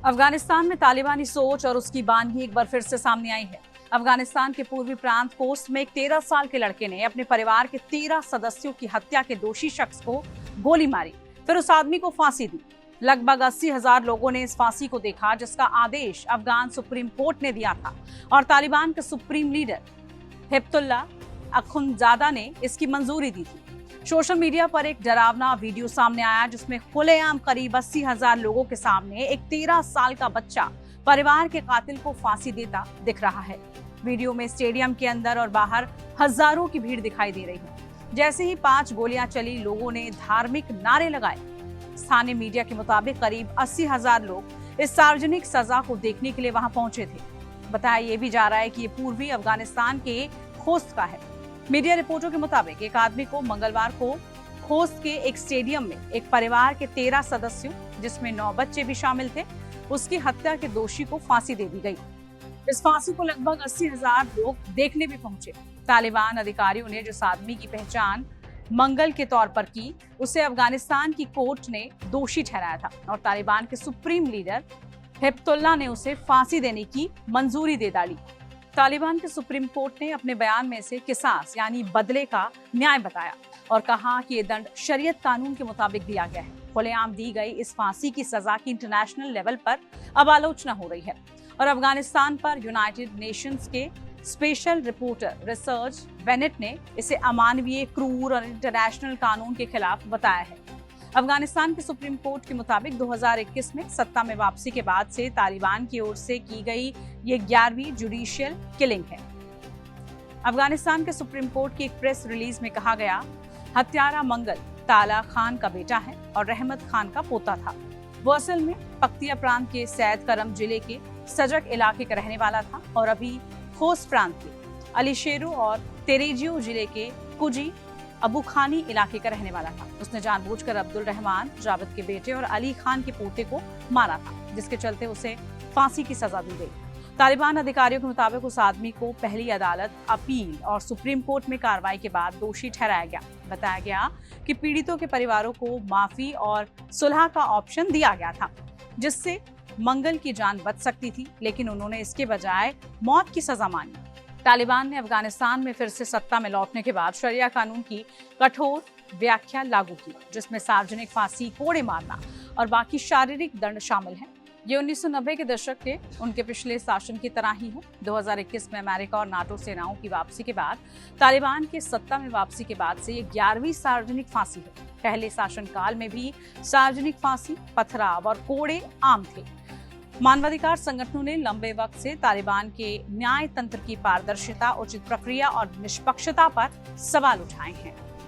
अफगानिस्तान में तालिबानी सोच और उसकी बानगी एक बार फिर से सामने आई है। अफगानिस्तान के पूर्वी प्रांत कोस्ट में एक 13 साल के लड़के ने अपने परिवार के 13 सदस्यों की हत्या के दोषी शख्स को गोली मारी, फिर उस आदमी को फांसी दी। लगभग 80,000 लोगों ने इस फांसी को देखा, जिसका आदेश अफगान सुप्रीम कोर्ट ने दिया था और तालिबान के सुप्रीम लीडर हिब्तुल्लाह अखुंदजादा ने इसकी मंजूरी दी थी। सोशल मीडिया पर एक डरावना वीडियो सामने आया, जिसमें खुलेआम करीब 80,000 लोगों के सामने एक 13 साल का बच्चा परिवार के कातिल को फांसी देता दिख रहा है। वीडियो में स्टेडियम के अंदर और बाहर हजारों की भीड़ दिखाई दे रही है। जैसे ही 5 गोलियां चली, लोगों ने धार्मिक नारे लगाए। स्थानीय मीडिया के मुताबिक करीब 80,000 लोग इस सार्वजनिक सजा को देखने के लिए वहां पहुंचे थे। बताया ये भी जा रहा है कि ये पूर्वी अफगानिस्तान के खोस्त का है। मीडिया रिपोर्टों के मुताबिक एक आदमी को मंगलवार को खोस्त के एक स्टेडियम में एक परिवार के 13 सदस्यों, जिसमें 9 बच्चे भी शामिल थे, उसकी हत्या के दोषी को फांसी दे दी गई। इस फांसी को लगभग 80,000 लोग देखने भी पहुंचे। तालिबान अधिकारियों ने जिस आदमी की पहचान मंगल के तौर पर की, उसे अफगानिस्तान की कोर्ट ने दोषी ठहराया था और तालिबान के सुप्रीम लीडर हिब्तुल्लाह ने उसे फांसी देने की मंजूरी दे डाली। तालिबान के सुप्रीम कोर्ट ने अपने बयान में इसे किसास यानी बदले का न्याय बताया और कहा कि ये दंड शरीयत कानून के मुताबिक दिया गया है। खुलेआम दी गई इस फांसी की सजा की इंटरनेशनल लेवल पर अब आलोचना हो रही है और अफगानिस्तान पर यूनाइटेड नेशंस के स्पेशल रिपोर्टर रिसर्च बेनेट ने इसे अमानवीय, क्रूर और इंटरनेशनल कानून के खिलाफ बताया है। अफगानिस्तान के सुप्रीम कोर्ट के मुताबिक 2021 में सत्ता में वापसी के बाद से तालिबान की ओर से की गई ये 11वीं जुडिशियल किलिंग है। अफगानिस्तान के सुप्रीम कोर्ट की एक प्रेस रिलीज में कहा गया, हत्यारा मंगल ताला खान का बेटा है और रहमत खान का पोता था। वो असल में पख्तिया प्रांत के सैद करम जिले के सजक इलाके का रहने वाला था और अभी खोस्त प्रांत के अलीशेरू और तेरेजियो जिले के कुजी अबू खानी इलाके का रहने वाला था। उसने जानबूझकर अब्दुल रहमान जावेद के बेटे और अली खान के पोते को मारा था, जिसके चलते उसे फांसी की सजा दी गई। तालिबान अधिकारियों के मुताबिक उस आदमी को पहली अदालत, अपील और सुप्रीम कोर्ट में कार्रवाई के बाद दोषी ठहराया गया। बताया गया कि पीड़ितों के परिवारों को माफी और सुलह का ऑप्शन दिया गया था, जिससे मंगल की जान बच सकती थी, लेकिन उन्होंने इसके बजाय मौत की सजा मांगी। तालिबान ने अफगानिस्तान में फिर से सत्ता में लौटने के बाद शरिया कानून की कठोर व्याख्या लागू की, जिसमें सार्वजनिक फांसी, कोड़े मारना और बाकी शारीरिक दंड शामिल हैं। ये 1990 के दशक के उनके पिछले शासन की तरह ही है। 2021 में अमेरिका और नाटो सेनाओं की वापसी के बाद तालिबान के सत्ता में वापसी के बाद से ये 11वीं सार्वजनिक फांसी है। पहले शासनकाल में भी सार्वजनिक फांसी, पथराव और कोड़े आम थे। मानवाधिकार संगठनों ने लंबे वक्त से तालिबान के न्याय तंत्र की पारदर्शिता, उचित प्रक्रिया और निष्पक्षता पर सवाल उठाए हैं।